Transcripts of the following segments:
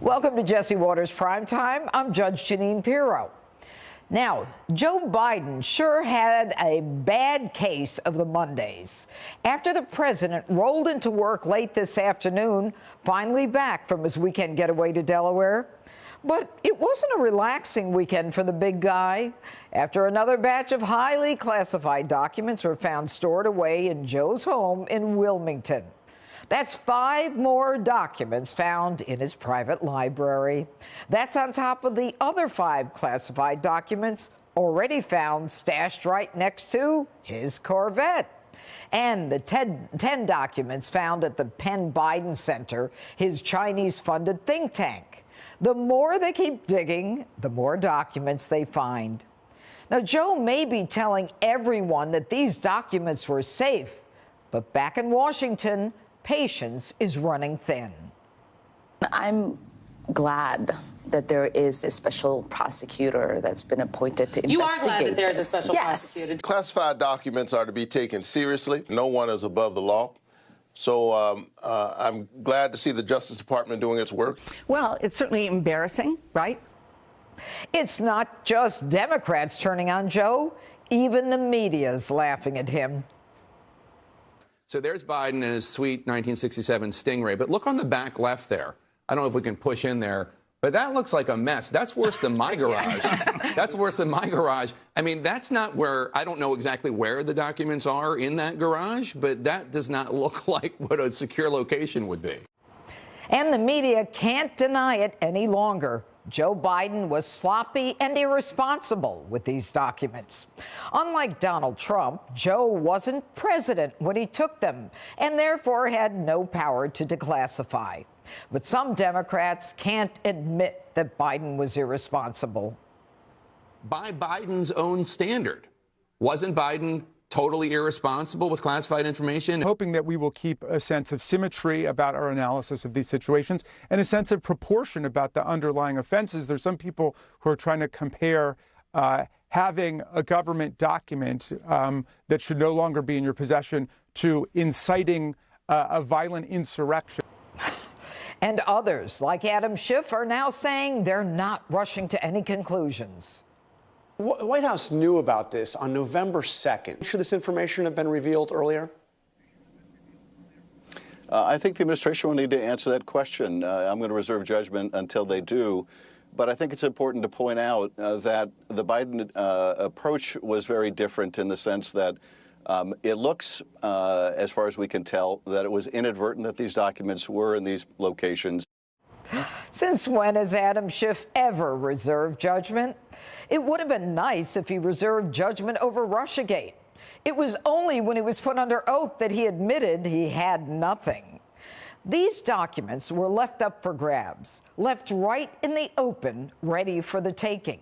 Welcome to Jesse Watters Primetime. I'm Judge Jeanine Pirro. Now, Joe Biden sure had a bad case of the Mondays after the president rolled into work late this afternoon, finally back from his weekend getaway to Delaware. But it wasn't a relaxing weekend for the big guy after another batch of highly classified documents were found stored away in Joe's home in Wilmington. That's 5 more documents found in his private library. That's on top of the other 5 classified documents already found stashed right next to his Corvette. And the 10 documents found at the Penn Biden Center, his Chinese-funded think tank. The more they keep digging, the more documents they find. Now, Joe may be telling everyone that these documents were safe, but back in Washington, patience is running thin. I'm glad that there is a special prosecutor that's been appointed to investigate. You are glad that there is a special prosecutor. Classified documents are to be taken seriously. No one is above the law. So I'm glad to see the Justice Department doing its work. Well, it's certainly embarrassing, right? It's not just Democrats turning on Joe. Even the media's laughing at him. So there's Biden and his sweet 1967 Stingray. But look on the back left there. I don't know if we can push in there, but that looks like a mess. That's worse than my garage. That's worse than my garage. I mean, that's not where, I don't know exactly where the documents are in that garage, but that does not look like what a secure location would be. And the media can't deny it any longer. Joe Biden was sloppy and irresponsible with these documents. Unlike Donald Trump, Joe wasn't president when he took them and therefore had no power to declassify. But some Democrats can't admit that Biden was irresponsible. By Biden's own standard, wasn't Biden totally irresponsible with classified information? Hoping that we will keep a sense of symmetry about our analysis of these situations and a sense of proportion about the underlying offenses. There's some people who are trying to compare having a government document that should no longer be in your possession to inciting a violent insurrection. And others, like Adam Schiff, are now saying they're not rushing to any conclusions. The White House knew about this on November 2nd. Should this information have been revealed earlier? I think the administration will need to answer that question. I'm going to reserve judgment until they do. But I think it's important to point out that the Biden approach was very different in the sense that it looks, as far as we can tell, that it was inadvertent that these documents were in these locations. Since when has Adam Schiff ever reserved judgment? It would have been nice if he reserved judgment over Russiagate. It was only when he was put under oath that he admitted he had nothing. These documents were left up for grabs, left right in the open, ready for the taking.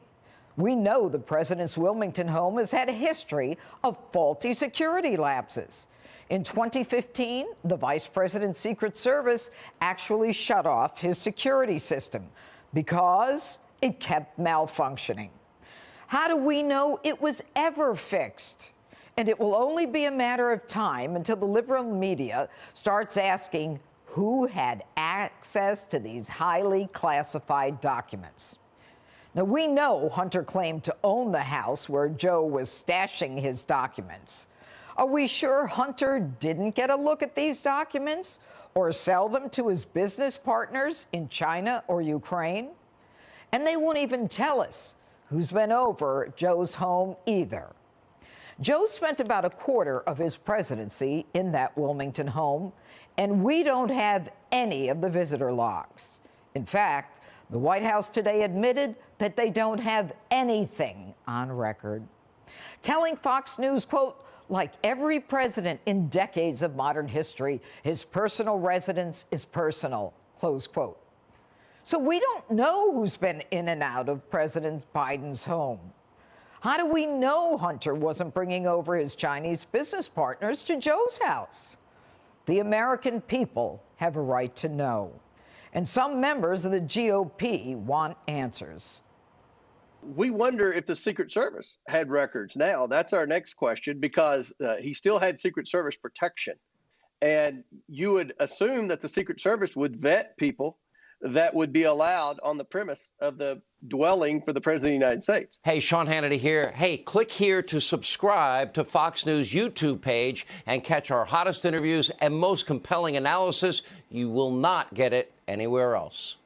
We know the president's Wilmington home has had a history of faulty security lapses. In 2015, the vice president's Secret Service actually shut off his security system because it kept malfunctioning. How do we know it was ever fixed? And it will only be a matter of time until the liberal media starts asking who had access to these highly classified documents. Now, we know Hunter claimed to own the house where Joe was stashing his documents. Are we sure Hunter didn't get a look at these documents or sell them to his business partners in China or Ukraine? And they won't even tell us who's been over Joe's home either. Joe spent about a quarter of his presidency in that Wilmington home, and we don't have any of the visitor logs. In fact, the White House today admitted that they don't have anything on record, telling Fox News, quote, like every president in decades of modern history, his personal residence is personal, close quote. So we don't know who's been in and out of President Biden's home. How do we know Hunter wasn't bringing over his Chinese business partners to Joe's house? The American people have a right to know. And some members of the GOP want answers. We wonder if the Secret Service had records now. That's our next question, because he still had Secret Service protection. And you would assume that the Secret Service would vet people that would be allowed on the premise of the dwelling for the President of the United States. Hey, Sean Hannity here. Hey, click here to subscribe to Fox News YouTube page and catch our hottest interviews and most compelling analysis. You will not get it anywhere else.